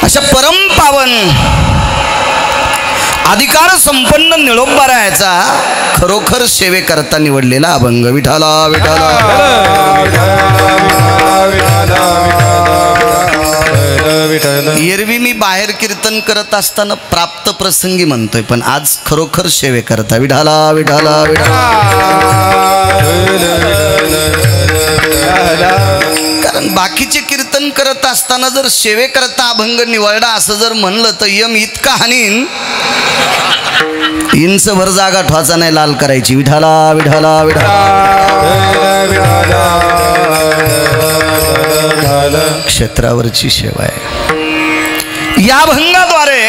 अशा परम पावन अधिकार संपन्न निळोबारायाचा खरोखर सेवेकरता निवडलेला अभंग विठाला विठाला एरवी मी बाहेर कीर्तन करत असताना प्राप्त प्रसंगी म्हणतोय, पण आज खरोखर सेवेकरता विठाला विठाला विठाला. कारण बाकीचे कीर्तन करत असताना जर सेवेकरता अभंग निवडा असं जर म्हणलं तर यम इतका हानीन, इंच भर जागा ठोचा नाही लाल करायची. विठाला विठाला विठाला. क्षेत्रावरची सेवा आहे. या अभंगाद्वारे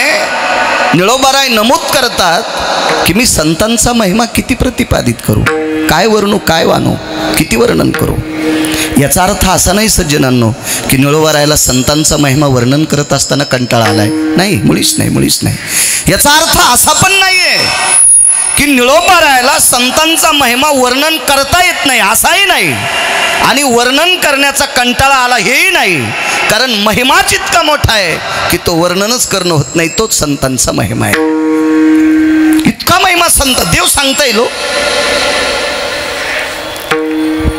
निळोबाराय नमूद करतात की मी संतांचा महिमा किती प्रतिपादित करू, काय वर्णू काय वानू, किती वर्णन करू. याचा अर्थ असा नाही सज्जनांनो की निळोबारायला संतांचा महिमा वर्णन करत असताना कंटाळा आलाय. नाही, मुळीच नाही, मुळीच नाही. याचा अर्थ असा पण नाहीये की निळोबारायला संतांचा महिमा वर्णन करता येत नाही, असाही नाही, आणि वर्णन करण्याचा कंटाळा आला हेही नाही. कारण महिमाच इतका मोठा आहे की तो वर्णनच करणं होत नाही. तोच संतांचा महिमा आहे. इतका महिमा संत देव सांगता येईल.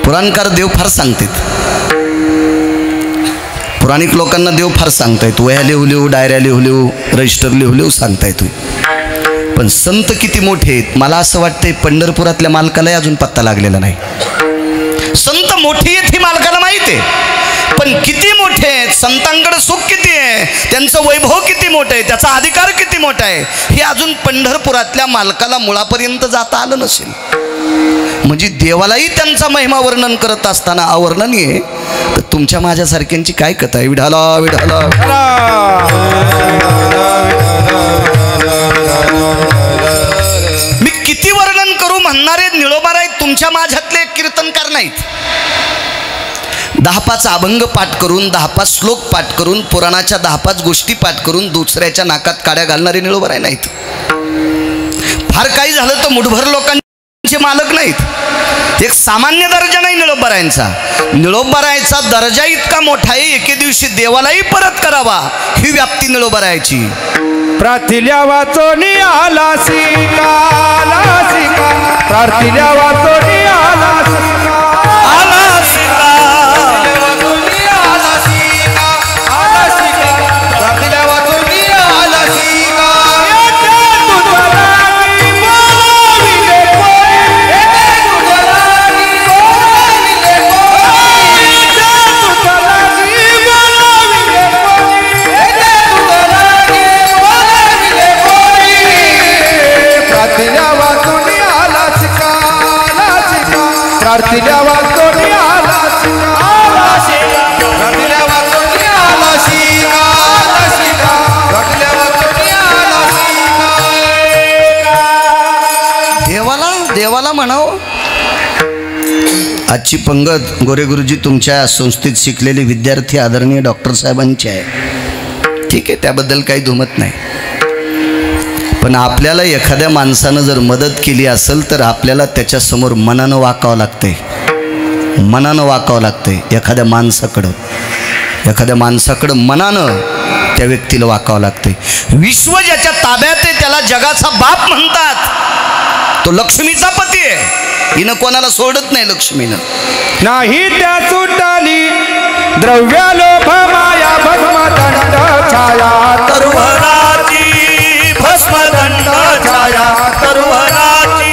पुराणकार देव फार सांगतात. पुराणिक लोकांना देव फार सांगता येतो. वह्या लिहू लिहू, डायऱ्या लिहू लिहू, रजिस्टर लिहू लिहू सांगता येतो. पण संत किती मोठे आहेत. मला असं वाटतंय पंढरपुरातल्या मालकालाही अजून पत्ता लागलेला नाही. संत मोठी आहेत ही मालकाला माहिती आहे, पण किती मोठे आहेत, संतांकडे सुख किती आहे, त्यांचं वैभव किती मोठं आहे, त्याचा अधिकार किती मोठा आहे, हे अजून पंढरपुरातल्या मालकाला मुळापर्यंत जाता आलं नसेल. म्हणजे देवालाही त्यांचा महिमा वर्णन करत असताना अवर्णनीय, तर तुमच्या माझ्यासारख्यांची काय कथा आहे. विढाला विढाला. मी किती वर्णन करू म्हणणारे निळोबाराय तुमच्या माझ्यातले कीर्तनकार नाहीत. 10-5 अभंग पाठ करून, 10-5 श्लोक पाठ करून, पुराणाच्या 10-5 गोष्टी पाठ करून दुसऱ्याच्या नाकात काड्या घालणारे निळोबाराय नाहीत. फार काही झालं तर मुठभर लोकांचे मालक नाहीत. एक सामान्य दर्जा नाही निळोबारायांचा. निळोबारायाचा दर्जा इतका मोठा आहे, एके दिवशी देवालाही परत करावा ही व्याप्ती निळोबारायाची. प्रार्थिल्या वाचोनी आला सिका, प्रार्थिल्या वाचोनी आला सिका, आला सिका, प्रार्थिल्या वाचोनी आला सिका. प्रार्थिल्या वाचोनी आला सिका, प्रार्थिल्या वाचोनी आला सिका, प्रार्थिल्या वाचोनी आला सिका. देवाला म्हणावं. आजची पंगत गोरे गुरुजी तुमच्या संस्थेत शिकलेले विद्यार्थी आदरणीय डॉक्टर साहेबांची आहे. ठीक आहे, त्याबद्दल काही दुमत नाही. पण आपल्याला एखाद्या माणसानं जर मदत केली असेल तर आपल्याला त्याच्यासमोर मनानं वाकावं लागतंय. मनानं वाकावं लागतंय. एखाद्या माणसाकडं मनानं त्या व्यक्तीला वाकावं लागतंय. विश्व ज्याच्या ताब्यात आहे त्याला जगाचा बाप म्हणतात. तो लक्ष्मीचा पती आहे. हिनं कोणाला सोडत नाही लक्ष्मीनं. नाही त्या सुटाली द्रव्य लोभ माया भस्मदंड छाया तरुवराची, भस्मदंड छाया तरुवराची.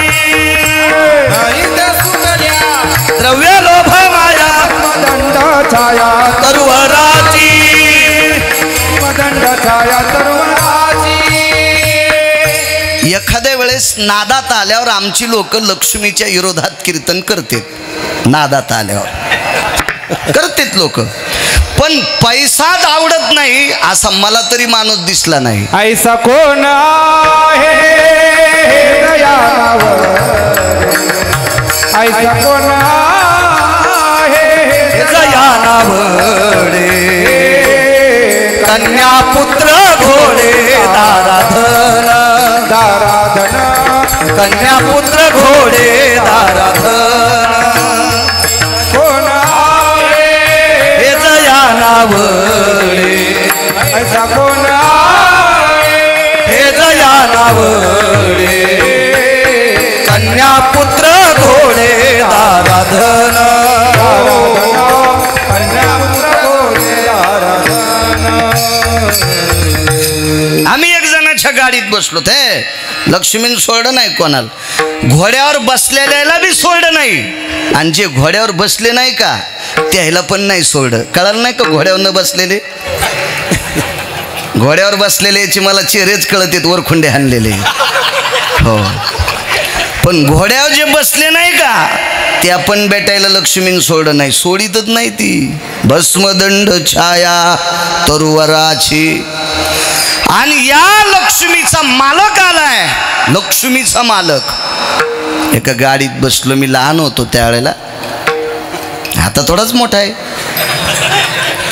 नाही त्या सुटल्या द्रव्य लोभ माया भस्मदंड छाया तरुवराची, भस्मदंड छाया तरुवराची. एखाद्या वेळेस नादात आल्यावर आमची लोक लक्ष्मीच्या विरोधात कीर्तन करतात. नादात आल्यावर करतात लोक. पण पैसाच आवडत नाही असा मला तरी माणूस दिसला नाही. ऐसा कोण आहे दयावर, ऐसा कोण आहे दयानावडे, कन्या पुत्र घोडे दाराधन, दाराधन, कन्या पुत्र घोडे दाराधन. कोण आहे दयानावडे, ऐसा कोण लक्ष्मीच्या गाडीत बसलो ते लक्ष्मीनं सोडलं नाही कोणाला, घोड्यावर बसलेल्याला बी सोडलं नाही, आणि जे घोड्यावर बसले नाही का त्याला पण नाही सोडलं. कळलं नाही का घोड्यावर न बसलेले? घोड्यावर बसलेल्याची मला चेहरेच कळत आहेत, वरखुंडे हाणलेले. हो, पण घोड्यावर जे बसले नाही का ते आपण भेटायला लक्ष्मीनं सोडलं नाही, सोडीतच नाही ती. भस्मदंड छाया तरुवराची. आणि या लक्ष्मीचा मालक आलाय, लक्ष्मीचा मालक. एका गाडीत बसलो, मी लहान होतो त्यावेळेला, आता थोडाच मोठा आहे,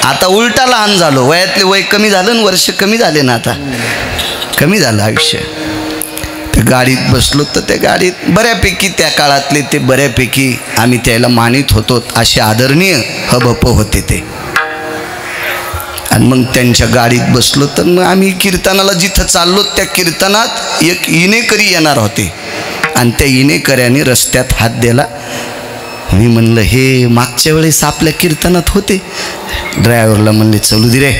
आता उलटा लहान झालो. वयातले वय कमी झालं, वर्ष कमी झाले ना, आता कमी झालं आयुष्य. त्या गाडीत बसलो तर त्या गाडीत बऱ्यापैकी त्या काळातले ते बऱ्यापैकी आम्ही त्याला मानित होतो, असे आदरणीय हबप होते ते. आणि मग त्यांच्या गाडीत बसलो तर मग आम्ही कीर्तनाला जिथं चाललो त्या कीर्तनात एक इनेकरी येणार होते, आणि त्या इनेकऱ्याने रस्त्यात हात दिला. मी म्हणलं हे मागच्या वेळेस आपल्या कीर्तनात होते. ड्रायव्हरला म्हणले चलू दे रे,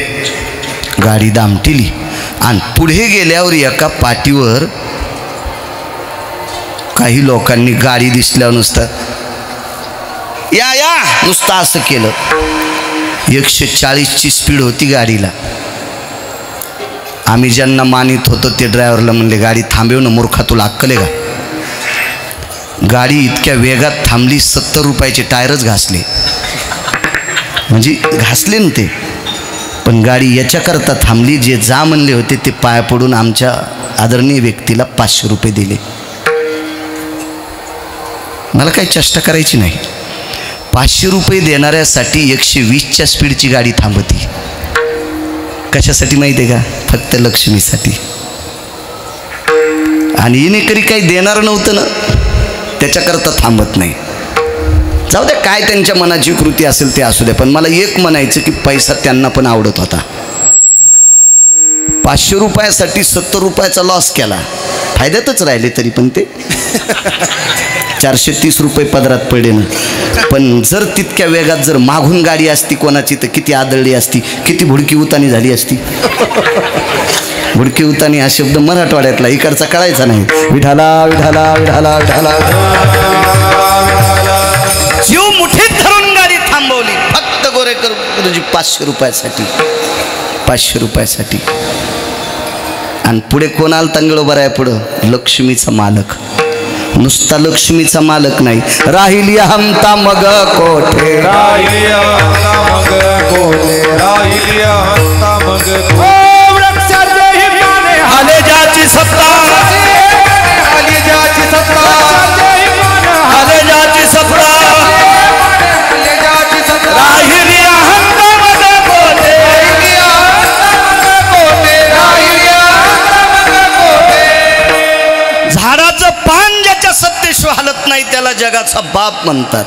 गाडी दामटिली. आणि पुढे गेल्यावर एका पाटीवर काही लोकांनी गाडी दिसल्यावर नुसतं या या नुसतं असं केलं. 140ची स्पीड होती गाडीला. आम्ही ज्यांना मानित होतो ते ड्रायव्हरला म्हणले गाडी थांबव ना मूर्खा, तुला अक्कल आहे का? गाडी इतक्या वेगात थांबली, 70 रुपयाचे टायरच घासले, म्हणजे घासले ना ते. पण गाडी याच्याकरता थांबली, जे जा म्हणले होते ते पाया पडून आमच्या आदरणीय व्यक्तीला 500 रुपये दिले. मला काही चेष्टा करायची नाही. 500 रुपये देणाऱ्यासाठी 120च्या स्पीडची गाडी थांबती. कशासाठी माहिती आहे का? फक्त लक्ष्मीसाठी. आणि इनेकरी काही देणार नव्हतं ना, त्याच्याकरता थांबत नाही. जाऊ द्या, काय त्यांच्या मनाची कृती असेल ते असू द्या, पण मला एक म्हणायचं की पैसा त्यांना पण आवडत होता. 500 रुपयासाठी 70 रुपयाचा लॉस केला, फायद्यातच राहिले तरी पण ते 430 रुपये पदरात पडले ना. पण जर तितक्या वेगात जर मागून गाडी असती कोणाची तर किती आदळली असती, किती भुडकी उतानी झाली असती. भुडकी उतानी हा शब्द मराठवाड्यातला, इकडचा कळायचा नाही. विठाला विठाला विठाला विठाला. जीव मुठीत धरून गाडी थांबवली फक्त गोरेकर गुरुजी 500 रुपयासाठी, 500 रुपयासाठी. आणि पुढे कोण आला तंगळोबर आहे पुढं? लक्ष्मीचा मालक. नुसता लक्ष्मीचा मालक नाही, राहिली हमता मग कोठे, राहिली हमता मग कोठे, राहिली हमता मग कोठे. वृक्षाचे पाने आले ज्याची सत्ता, आली ज्याची सत्ता, आले ज्याची सत्ता, आली ज्याची सत्ता. राहिली हमता मग कोठे, राहिली हमता मग कोठे, राहिली हमता मग कोठे. झाडाचं पान ज्याच्या सत्तेशिवाय हालत नाही त्याला जगाचा बाप म्हणतात.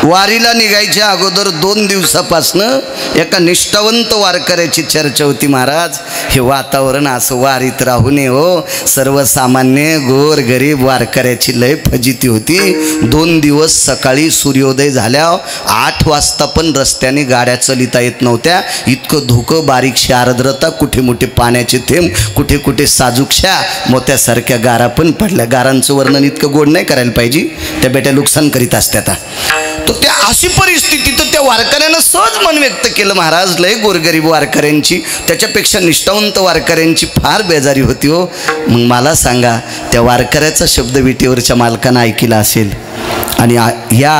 वारीला निघायच्या अगोदर 2 दिवसापासनं एका निष्ठावंत वारकऱ्याची चर्चा होती. महाराज, हे वातावरण असं वारीत राहू नये हो. सर्वसामान्य गोर गरीब वारकऱ्याची लय फजिती होती. 2 दिवस सकाळी सूर्योदय झाल्यावर 8 वाजता पण रस्त्याने गाड्या चलिता येत नव्हत्या. इतकं धुकं, बारीकशी आर्द्रता, कुठे मोठे पाण्याचे थेंब, कुठे कुठे साजूकशा मोत्यासारख्या गारा पण पडल्या. गारांचं वर्णन इतकं गोड नाही करायला पाहिजे, त्या बेट्या नुकसान करीत असत्यात. तर त्या अशी परिस्थिती तर त्या वारकऱ्यानं सहज मन व्यक्त केलं, महाराज लय गोरगरीब वारकऱ्यांची, त्याच्यापेक्षा निष्ठावंत वारकऱ्यांची फार बेजारी होती हो. मग मला सांगा, त्या वारकऱ्याचा शब्द विटेवरच्या मालकानं ऐकला असेल. आणि या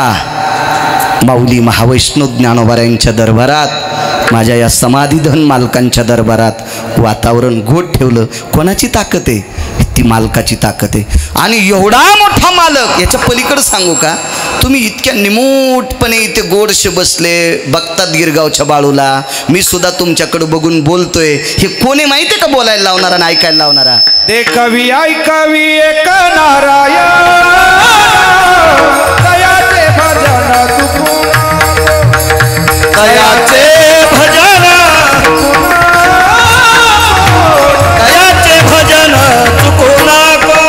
माऊली महावैष्णव ज्ञानोबाऱ्यांच्या दरबारात, माझ्या या समाधीधन मालकांच्या दरबारात वातावरण गोड ठेवलं. कोणाची ताकद आहे? ती मालकाची ताकद आहे. आणि एवढा मोठा मालक, याच्या पलीकडे सांगू का, तुम्ही इतक्या निमूटपणे इथे गोडशे बसले बघतात गिरगावच्या बाळूला. मी सुद्धा तुमच्याकडे बघून बोलतोय. हे कोणी माहिती आहे का बोलायला लावणारा आणि ऐकायला लावणारा? ते कवी ऐकवी एक नारायण, दयाचे भजन तुकू, दयाचे भजन, दयाचे भजन चुकू नको.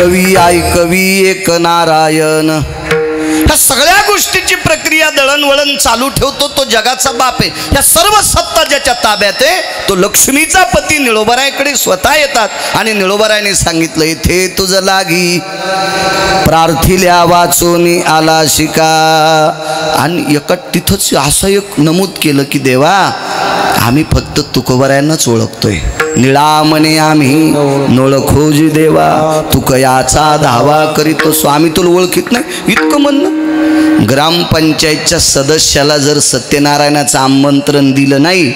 ऐकवी एक नारायण. ह्या सगळ्या गोष्टीची प्रक्रिया दळणवळण चालू ठेवतो तो जगाचा बाप आहे. या सर्व सत्ता ज्याच्या ताब्यात आहे तो लक्ष्मीचा पती निळोबरायकडे स्वतः येतात आणि निळोबरायने सांगितलं इथे तुझं लागी प्रार्थिल्या वाचून आला शिका. आणि एका तिथंच असं एक नमूद केलं की देवा आम्ही फक्त तुकोबरायांनाच ओळखतोय. निळा म्हणे आम्ही नोळखोज देवा तुकयाचा धावा करीतो. स्वामी तुला ओळखीत नाही इतकं म्हणणं. ग्रामपंचायतच्या सदस्याला जर सत्यनारायणाचं आमंत्रण दिलं नाही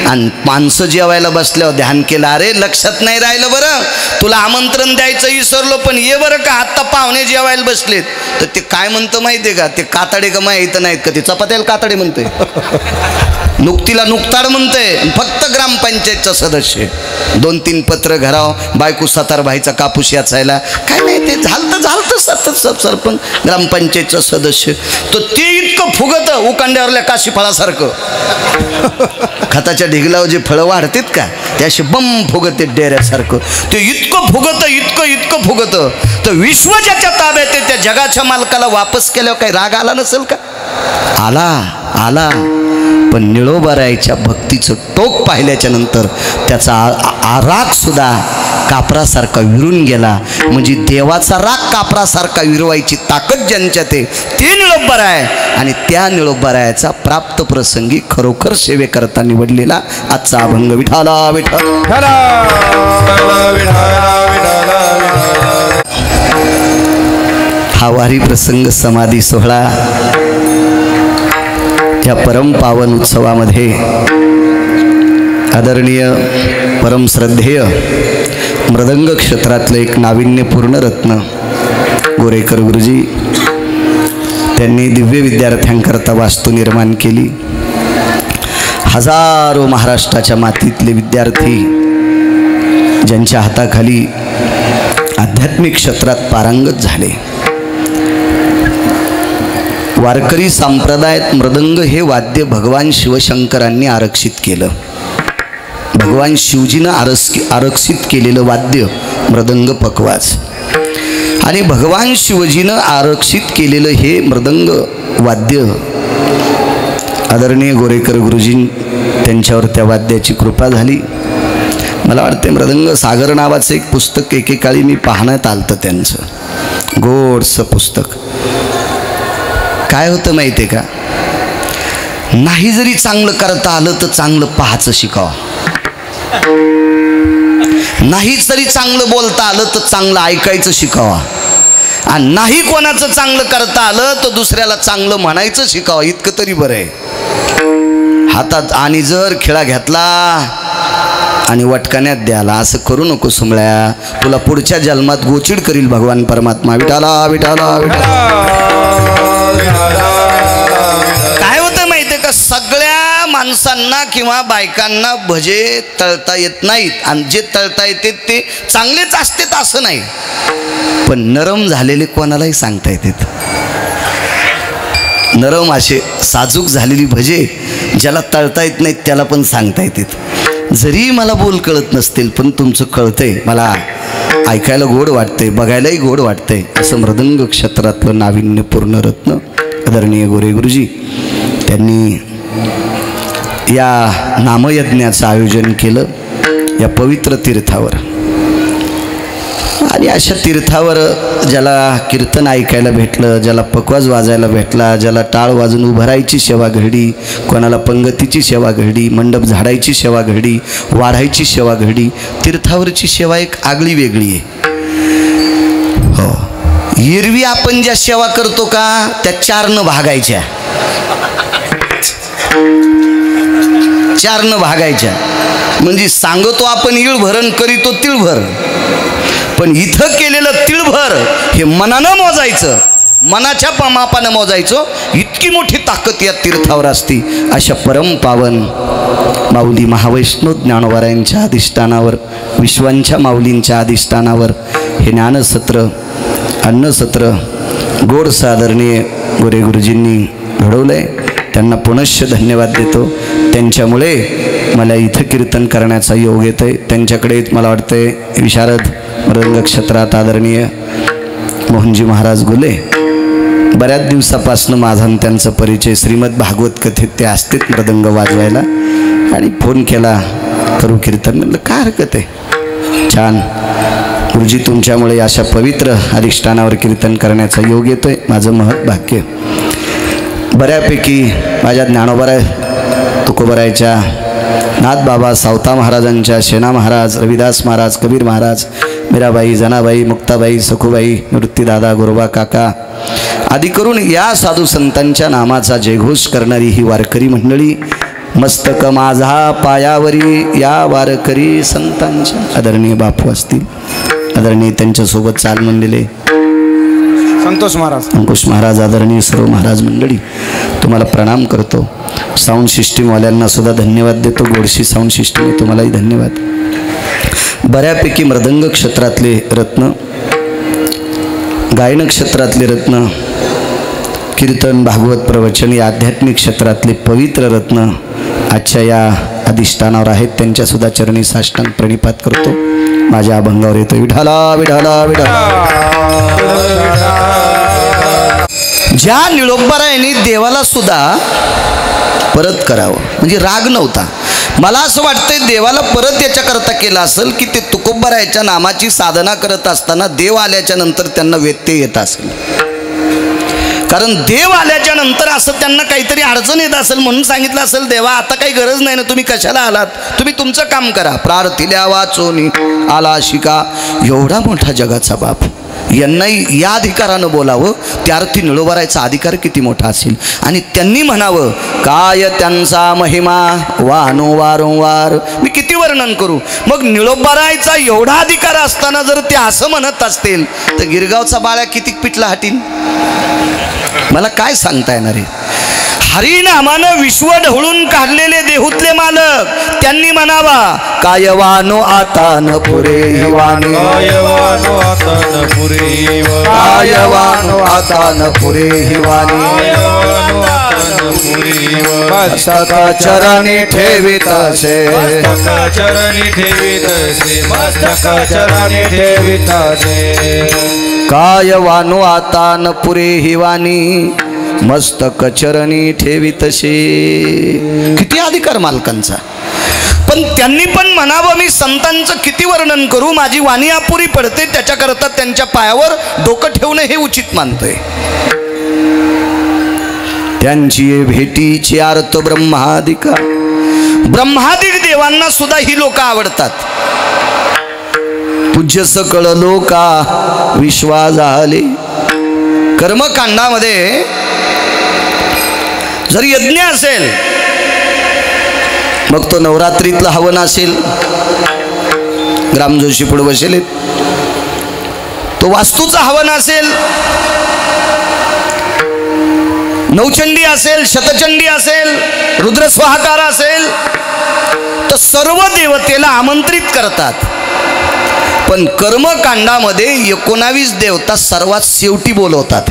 आणि माणसं जेवायला बसल्यावर ध्यान केलं अरे लक्षात नाही राहिलं बरं तुला आमंत्रण द्यायचं विसरलो पण ये बरं का आत्ता पाहुणे जेवायला बसलेत तर ते काय म्हणतं माहिती आहे का ते कातडे का माहीत नाहीत का ते चपात्याला कातडे म्हणते नुकतीला नुकताड म्हणतंय. फक्त ग्रामपंचायतचा सदस्य 2-3 पत्र घराव बायको सतार भाईचा कापूस याचायला काय नाही ते झालतं सतत सरपंच ग्रामपंचायतचा सदस्य तो ते इतकं फुगत उकांड्यावरल्या काशी फळासारखं खताच्या ढिगलावर जे फळं वाढतात का ते असे बम फुगते डेऱ्यासारखं ते इतकं फुगत तर विश्व ज्याच्या ताब्यात आहे त्या जगाच्या मालकाला वापस केल्यावर काही राग आला नसेल का. आला पण निळोबारायच्या भक्तीचं टोक पाहिल्याच्या नंतर त्याचा राग सुद्धा कापरासारखा विरून गेला. म्हणजे देवाचा राग कापरासारखा विरवायची ताकद ज्यांच्यात आहे ते निळोबाराय आणि त्या निळोबारायाचा प्राप्त प्रसंगी खरोखर सेवे करता निवडलेला आजचा अभंग विठाला विठ्ठल. हा वारी प्रसंग समाधी सोहळा या परम पावन उत्सवामध्ये आदरणीय परमश्रद्धेय मृदंग क्षेत्रातलं एक नाविन्यपूर्ण रत्न गोरेकर गुरुजी त्यांनी दिव्य विद्यार्थ्यांकरता वास्तू निर्माण केली. हजारो महाराष्ट्राच्या मातीतले विद्यार्थी ज्यांच्या हाताखाली आध्यात्मिक क्षेत्रात पारंगत झाले. वारकरी संप्रदायात मृदंग हे वाद्य भगवान शिवशंकरांनी आरक्षित केलं. भगवान शिवजीनं आरक्षित केलेलं वाद्य मृदंग पकवाज आणि भगवान शिवजीनं आरक्षित केलेलं हे मृदंग वाद्य आदरणीय गोरेकर गुरुजी त्यांच्यावर त्या वाद्याची कृपा झाली. मला वाटते मृदंग सागर नावाचं एक पुस्तक एकेकाळी मी पाहण्यात आलतं त्यांचं गोडसं पुस्तक. काय होतं माहिती आहे का नाही जरी चांगलं करता आलं तर चांगलं पाहायचं शिकावं. नाही जरी चांगलं बोलता आलं तर चांगलं ऐकायचं शिकावं आणि नाही कोणाचं चांगलं करता आलं तर दुसऱ्याला चांगलं म्हणायचं शिकावं. इतकं तरी बरं आहे. हातात आणि जर खेळा घेतला आणि वटकाण्यात द्याला असं करू नको सुमळ्या तुला पुढच्या जन्मात गोचिड करील भगवान परमात्मा. विठाला विठाला विठाला. काय होतं माहितीये का सगळ्या माणसांना किंवा बायकांना भजे तळता येत नाहीत आणि जे तळता येते ते चांगलेच असतेत असं नाही पण नरम झालेले कोणालाही सांगता येतात. नरम असे साजूक झालेली भजे ज्याला तळता येत नाहीत त्याला पण सांगता येतात. जरी मला बोल कळत नसतील पण तुमचं कळतंय मला ऐकायला गोड वाटतंय बघायलाही गोड वाटतंय असं मृदंग क्षेत्रातलं नाविन्यपूर्ण रत्न आदरणीय गोरे गुरुजी त्यांनी या नामयज्ञाचं आयोजन केलं या पवित्र तीर्थावर. आणि अशा तीर्थावर ज्याला कीर्तन ऐकायला भेटलं ज्याला पकवाज वाजायला भेटला ज्याला टाळ वाजून उभारायची सेवा घडली कोणाला पंगतीची सेवा घडली मंडप झाडायची सेवा घडली वाढायची सेवा घडली. तीर्थावरची सेवा एक आगळी वेगळी आहे. हो एरवी आपण ज्या सेवा करतो का त्या 4 भागायच्या 4 भागायच्या म्हणजे सांगतो आपण इळभरण करीतो तिळभर पण इथं केलेलं तिळभर हे मनानं मोजायचं मनाच्या मापानं मोजायचं. इतकी मोठी ताकद या तीर्थावर असती. अशा परम पावन माऊली महावैष्णव ज्ञानोबारायांच्या अधिष्ठानावर विश्वांच्या माऊलींच्या अधिष्ठानावर हे ज्ञानसत्र अन्नसत्र गोड सादरणीय गोरे गुरुजींनी घडवलंय. त्यांना पुनश्च धन्यवाद देतो. त्यांच्यामुळे मला इथं कीर्तन करण्याचा योग येतोय. त्यांच्याकडे मला वाटतंय विशारद मृदंग क्षेत्रात आदरणीय मोहनजी महाराज गुले, बऱ्याच दिवसापासून माझा आणि त्यांचा परिचय श्रीमद भागवत कथेत ते असतेच मृदंग वाजवायला, आणि फोन केला करू कीर्तन. म्हणलं काय हरकत आहे, छान गुरुजी तुमच्यामुळे अशा पवित्र अधिष्ठानावर कीर्तन करण्याचा योग येतोय, माझं महत् भाग्य. बऱ्यापैकी माझ्या ज्ञानोबराय तुकोबरायच्या नाथबाबा सावता महाराजांच्या, शेना महाराज, रविदास महाराज, कबीर महाराज, मीराबाई, जनाबाई, मुक्ताबाई, सखूबाई, नृत्तीदादा, गुरुबा काका आदी करून या साधू संतांच्या नामाचा जयघोष करणारी ही वारकरी मंडळी, मस्तक माझा पायावरी या वारकरी संतांच्या आदरणीय बापू असतील, आदरणीय त्यांच्यासोबत चाल म्हणलेले संतोष महाराज, अंकुश महाराज, आदरणीय सर्व महाराज मंडळी, तुम्हाला प्रणाम करतो. साऊंड सिस्टीमवाल्यांना सुद्धा धन्यवाद देतो. गोडशी साऊंड सिस्टीम, तुम्हालाही धन्यवाद. बऱ्यापैकी मृदंग क्षेत्रातले रत्न, गायन क्षेत्रातले रत्न, कीर्तन, भागवत, प्रवचन या आध्यात्मिक क्षेत्रातले पवित्र रत्न आजच्या या अधिष्ठानावर आहेत. त्यांच्यासुद्धा चरणी साष्टांग प्रणिपात करतो. माझ्या अभंगावर येतो विठाला विठाला विठाला. ज्या निळोबारायांनी देवाला सुद्धा परत करावं, म्हणजे राग नव्हता. मला असं वाटतंय देवाला परत याच्याकरता केलं असेल की ते तुकोबारायाच्या नामाची साधना करत असताना देव आल्याच्या नंतर त्यांना व्यत्यय येत असेल. कारण देव आल्याच्या नंतर असं त्यांना काहीतरी अडचण येत असेल म्हणून सांगितलं असेल, देवा आता काही गरज नाही ना, तुम्ही कशाला आलात, तुम्ही तुमचं काम करा. प्रार्थिल्या वाचोनी आला शिका. एवढा मोठा जगाचा बाप, यांनाही या अधिकारानं बोलावं, त्या अर्थी निळोबारायचा अधिकार किती मोठा असेल. आणि त्यांनी म्हणावं काय त्यांचा महिमा वानो वारंवार, मी किती वर्णन करू. मग निळोबारायचा एवढा अधिकार असताना जर ते असं म्हणत असतील तर गिरगावचा बाळ्या किती पिटला हाटीन, मला काय सांगता येणार आहे. हरिनामानं विश्व ढवळून काढलेले देहूतले मालक, त्यांनी म्हणावा कायवानो आता न पुरे वाणी, कायवानो आता न पुरे वाणी, मस्तक चरणी ठेवितसे, चरणी ठेवितसे, मस्तक चरणी ठेवितसे. कायवानो आता न पुरे वाणी, मस्तक चरणी ठेवितसे. किती अधिकार मालकांचा. पण त्यांनी पण म्हणावं मी संतांचं किती वर्णन करू, माझी वाणी अपुरी पडते, त्याच्याकरता त्यांच्या पायावर डोकं ठेवणं हे उचित मानतोय. त्यांची भेटीची आर्त ब्रह्मादिका, ब्रह्मादिक देवांना सुद्धा ही लोक आवडतात. पूज्य सकळ लोका विश्वा झाले. कर्मकांडामध्ये जर यज्ञ असेल, मग तो नवरात्रीतला हवन असेल, ग्रामजोशी पुढे बसेल, तो वास्तूचा हवन असेल, नवचंडी असेल, शतचंडी असेल, रुद्रस्वाहाकार असेल, तर सर्व देवतेला आमंत्रित करतात. पण कर्मकांडामध्ये 19 देवता सर्वात शेवटी बोलवतात.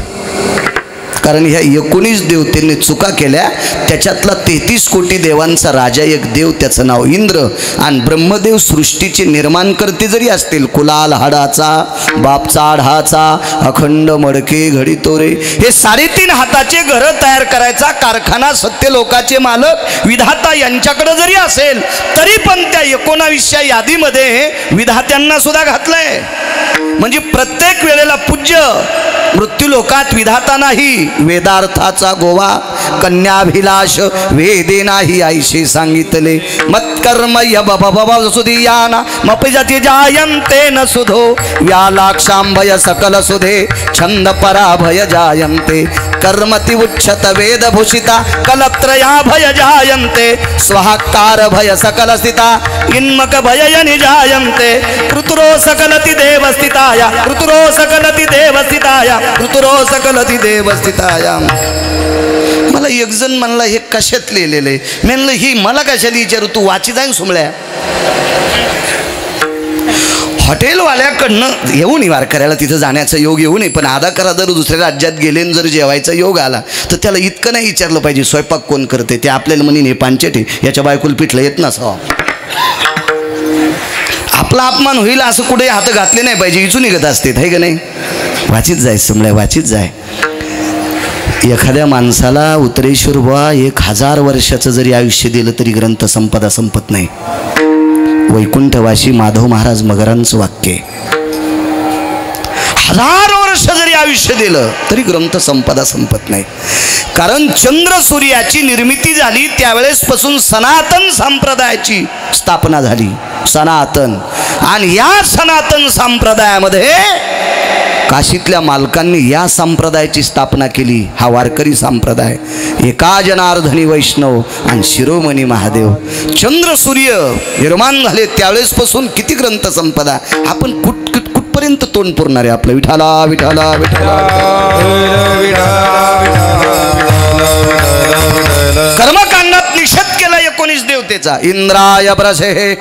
कारण ह्या 19 देवतेने चुका केल्या, त्याच्यातला 33 कोटी देवांचा राजा एक देव, त्याचं नाव इंद्र. आणि ब्रह्मदेव सृष्टीचे निर्माणकर्ते जरी असतील, कुलाल हाडाचा, बापचा आढाचा, अखंड मडके घडी तोरे, हे 3.5 हाताचे घर तयार करायचा कारखाना सत्यलोकाचे मालक विधाता यांच्याकडे जरी असेल, तरी पण त्या 19व्या यादीमध्ये विधात्यांना सुद्धा घातलंय. म्हणजे प्रत्येक वेळेला पूज्य मृत्यूलोकात विधाता नाही, वेदार्थाचा गोवा कन्याभिलाष वेदे नाही ऐशी सांगितले. मत्कर्म यबबबसुधियाना मपिजति जायन्ते न सुधो व्यालाक्षांभय सकल सुधे छंद पराभय जायन्ते. कर्मति उच्छत वेदभूषिता कलत्रया भय जायन्ते. स्वाहाकार भय सकल स्थिता इन्मक भय निजायन्ते. ऋतुरो सकलति देवस्थिताया, ऋतुरो सकलति देवस्थिताया, ऋतुरो सकलति देवस्थिताया. मला एक जण म्हणला हे कशात लिहिलेलं आहे. मी म्हणलं ही मला कशाला विचारू, तू वाची जाईन सुमळ्या. हॉटेलवाल्याकडनं येऊ नये वारकऱ्याला तिथं जाण्याचा योग येऊ नये, पण आधा करा जर दुसऱ्या राज्यात गेले आणि जर जेवायचा योग आला तर त्याला इतकं नाही विचारलं पाहिजे स्वयंपाक कोण करते, ते आपल्याला म्हणे पांचटे याच्या बायकोल पिठलं येत नसावं. आपला अपमान होईल असं कुठे हात घातले नाही पाहिजे, इचून निघत असते है का नाही. वाचित जाय समलाय, वाचित जाय. एखाद्या माणसाला उत्तरेश्वर बुवा 1000 वर्षाचं जरी आयुष्य दिलं तरी ग्रंथ संपदा संपत नाही. वैकुंठवासी माधव महाराज मगरांचं वाक्य आहे. 1000 वर्ष जरी आयुष्य दिलं तरी ग्रंथ संपदा संपत नाही. कारण चंद्र सूर्याची निर्मिती झाली त्यावेळेसपासून सनातन संप्रदायाची स्थापना झाली. सनातन, आणि या सनातन संप्रदायामध्ये काशीतल्या मालकांनी या संप्रदायाची स्थापना केली. हा वारकरी संप्रदाय. एका जनार्दनी वैष्णव आणि शिरोमणी महादेव. चंद्र सूर्य निर्माण झाले त्यावेळेसपासून किती ग्रंथ संपदा. आपण कुठपर्यंत तोंड पुरणार आहे आपलं. विठाला विठाला विठाला. कर्मकांडात निषेध केला 19 देवतेचा. इंद्राय प्रसे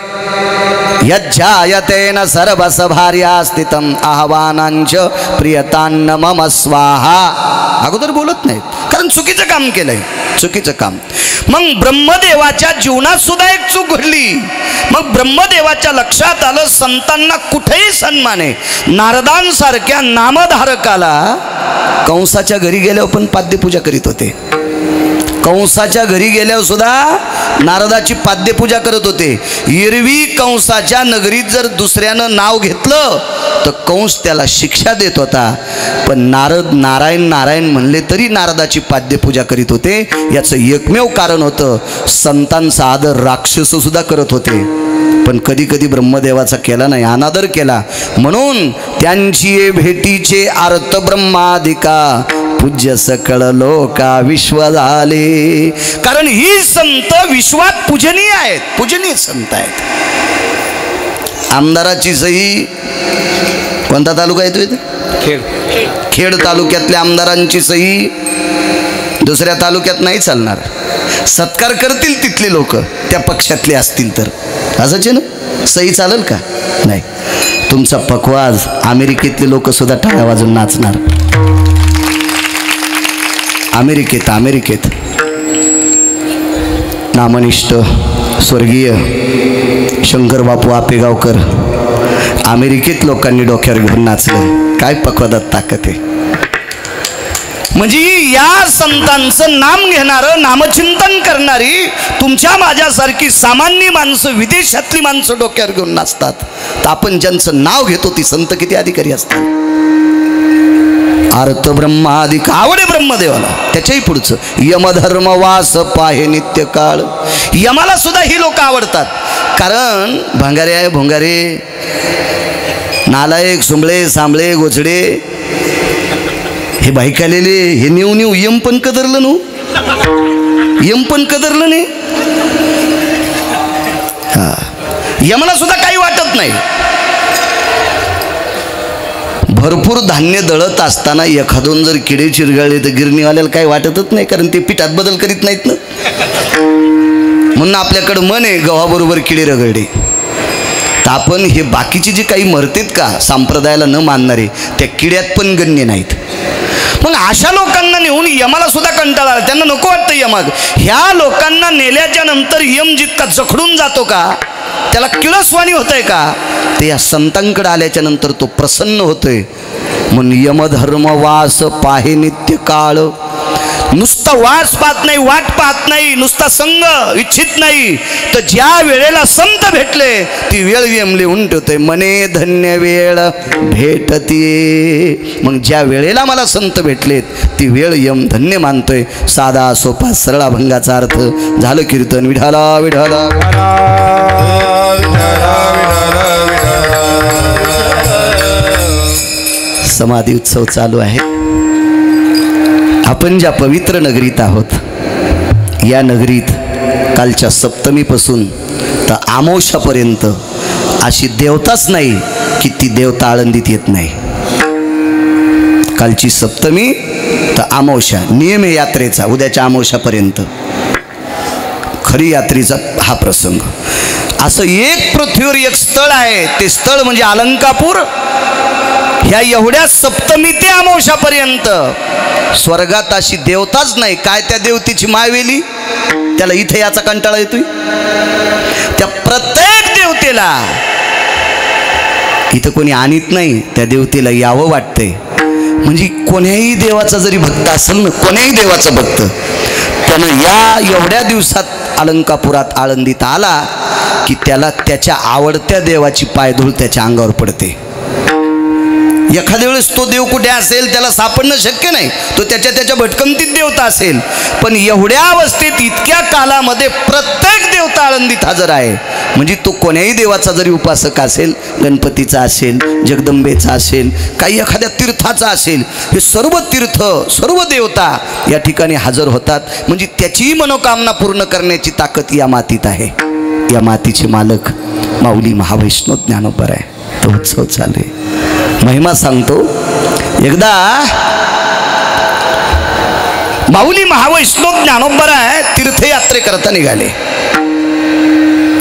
यज्जायतेन सर्वस भार्या स्थितम आह्वानांच प्रियतान्न मम स्वाहा. अगोदर बोलत नाहीत कारण चुकीचं काम केलंय, चुकीचं काम. मग ब्रह्मदेवाच्या जीवनात सुद्धा एक चूक घडली. मग ब्रह्मदेवाच्या लक्षात आलं संतांना कुठेही सन्मान आहे. नारदांसारख्या नामधारकाला कंसाच्या घरी गेल्यावर पण पाद्यपूजा करीत होते. कंसाच्या घरी गेल्यावर सुद्धा नारदाची पाद्यपूजा करत होते. एरवी कंसाच्या नगरीत जर दुसऱ्यानं नाव घेतलं तर कंस त्याला शिक्षा देत होता, पण नारद नारायण नारायण म्हणले तरी नारदाची पाद्यपूजा करीत होते. याचं एकमेव कारण होतं संतांचा आदर राक्षस सुद्धा करत होते, पण कधी कधी ब्रह्मदेवाचा केला नाही, अनादर केला. म्हणून त्यांची भेटीचे अर्थ ब्रह्मादिका पूज्य सकळ लोका विश्व झाले. कारण ही संत विश्वात पूजनीय आहेत, पूजनीय संत आहेत. आमदाराची सही कोणता तालुका येतो इथे? खेड. खेड तालुक्यातल्या आमदारांची सही दुसऱ्या तालुक्यात नाही चालणार. सत्कार करतील तिथले लोक त्या पक्षातले असतील तर. असंच आहे ना, सही चालेल का? नाही. तुमचा पखवाज अमेरिकेतले लोक सुद्धा टाळ्या वाजून नाचणार. अमेरिकेत नामनिष्ठ स्वर्गीय शंकरबापू आपेगावकर अमेरिकेत लोकांनी डोक्यावर घेऊन नाचलं. काय पक्वादात ताकद आहे. म्हणजे या संतांचं नाम घेणारं, नामचिंतन करणारी तुमच्या माझ्यासारखी सामान्य माणसं, विदेशातली माणसं डोक्यावर घेऊन नाचतात. तर आपण ज्यांचं नाव घेतो ती संत किती अधिकारी असतात. अर्थ ब्रह्मादिक आवडे ब्रह्मदेवाला. त्याच्याही पुढचं यमधर्म वास पाहे नित्य काळ. यमाला सुद्धा ही लोक आवडतात. कारण भंगारे आहे, भोंगारे, नालायक, सुंबळे, सांबळे, गोचडे हे बाईकालेले हे नेऊ यम पण कदरलं नू, यम पण कदरलं नाही. हा, यमाला सुद्धा काही वाटत नाही. भरपूर धान्य दळत असताना एखादोन जर किडे चिरगळले तर गिरणीवाल्याला काही वाटतच नाही, कारण ते पिठात बदल करीत नाहीत ना. म्हणून आपल्याकडं मन आहे गव्हाबरोबर किडे रगडे. तर आपण हे बाकीचे जे काही मरतेत का संप्रदायाला न मानणारे त्या किड्यात पण गण्य नाहीत. मग अशा लोकांना नेऊन यमाला सुद्धा कंटाळा आला. त्यांना नको वाटतं यमाग. ह्या लोकांना नेल्याच्या नंतर यम जितका जखडून जातो का, त्याला किळसवाणी होतंय का, ते या संतांकडे आल्याच्या नंतर तो प्रसन्न होतोय. म्हणून यमधर्म वास पाहे नित्य काळ. नुसता वास पाहत नाही, वाट पाहत नाही, नुसता संग इच्छित नाही, तर ज्या वेळेला संत भेटले ती वेळ यम लिहून ठेवतोय. मने धन्य वेळ भेटती. मग ज्या वेळेला मला संत भेटलेत ती वेळ यम धन्य मानतोय. साधा सोपा सरळ अभंगाचा अर्थ झालं कीर्तन. विठाला विठाला. समाधी उत्सव चालू आहे. आपण ज्या पवित्र नगरीत आहोत, या नगरीत कालच्या सप्तमीपासून तर आमोशापर्यंत अशी देवताच नाही की ती देवता आळंदीत येत नाही. कालची सप्तमी तर आमोशा नियम आहे यात्रेचा, उद्याच्या आमोशापर्यंत. खरी यात्रेचा हा प्रसंग. असं एक पृथ्वीवर एक स्थळ आहे, ते स्थळ म्हणजे अलंकापूर. ह्या एवढ्या सप्तमी ते अमावस्यापर्यंत स्वर्गात अशी देवताच नाही. काय त्या देवतेची मायवेली, त्याला इथे याचा कंटाळा येतोय. त्या प्रत्येक देवतेला इथं कोणी आणत नाही, त्या देवतेला यावं वाटतंय. म्हणजे कोण्याही देवाचा जरी भक्त असेल ना, कोण्याही देवाचा भक्त, त्यानं या एवढ्या दिवसात अलंकापुरात आळंदीत आला की त्याला त्याच्या आवडत्या देवाची पायधूळ त्याच्या अंगावर पडते. एखाद्या वेळेस तो देव कुठे असेल त्याला सापडणं शक्य नाही, तो त्याच्या भटकंतीत देवता असेल. पण एवढ्या अवस्थेत इतक्या कालामध्ये प्रत्येक देवता आळंदीत हजर आहे. म्हणजे तो कोण्याही देवाचा जरी उपासक असेल, गणपतीचा असेल, जगदंबेचा असेल, काही एखाद्या तीर्थाचा असेल, हे सर्व तीर्थ सर्व देवता या ठिकाणी हजर होतात. म्हणजे त्याचीही मनोकामना पूर्ण करण्याची ताकद या मातीत आहे. या मातीचे मालक माऊली महावैष्णव ज्ञानोबा आहे. तो उत्सव चालू आहे. महिमा सांगतो. एकदा माऊली महावैष्णव ज्ञानोबा तीर्थयात्रे करता निघाले.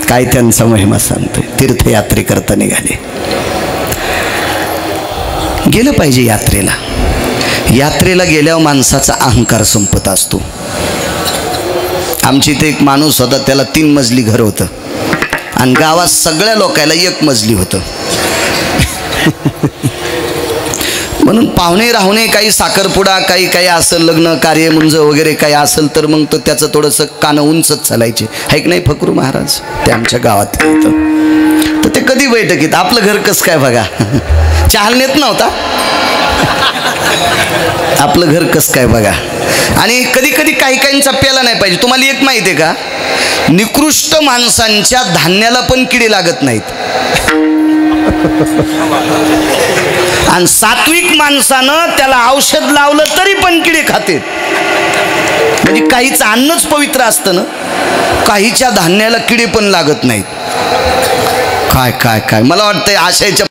काय त्यांचा महिमा सांगतोय. तीर्थयात्रे करता निघाले. गेलं पाहिजे यात्रेला. यात्रेला गेल्यावर माणसाचा अहंकार संपत असतो. आमच्या इथे एक माणूस होता, त्याला 3 मजली घर होतं आणि गावात सगळ्या लोकांना 1 मजली होतं. म्हणून पाहुणे राहुणे काही साखरपुडा काही काही असेल, लग्न कार्य मुंज वगैरे काही असेल तर मग तो त्याचं थोडंसं कानं उंचच चालायचे. आहे की नाही फकरू महाराज, ते आमच्या गावात येतं. तर ते कधी बैठकीत आपलं घर कसं काय बघा, चहाल नेत नव्हता, आपलं घर कसं काय बघा. आणि कधी कधी काही काहींचा प्याला नाही पाहिजे. तुम्हाला एक माहिती आहे का, निकृष्ट माणसांच्या धान्याला पण किडे लागत नाहीत. आणि सात्विक माणसानं त्याला औषध लावलं तरी पण किडे खाते. म्हणजे काहीचं अन्नच पवित्र असतं ना, काहीच्या धान्याला किडे पण लागत नाहीत. काय काय काय मला वाटतंय आशयाच्या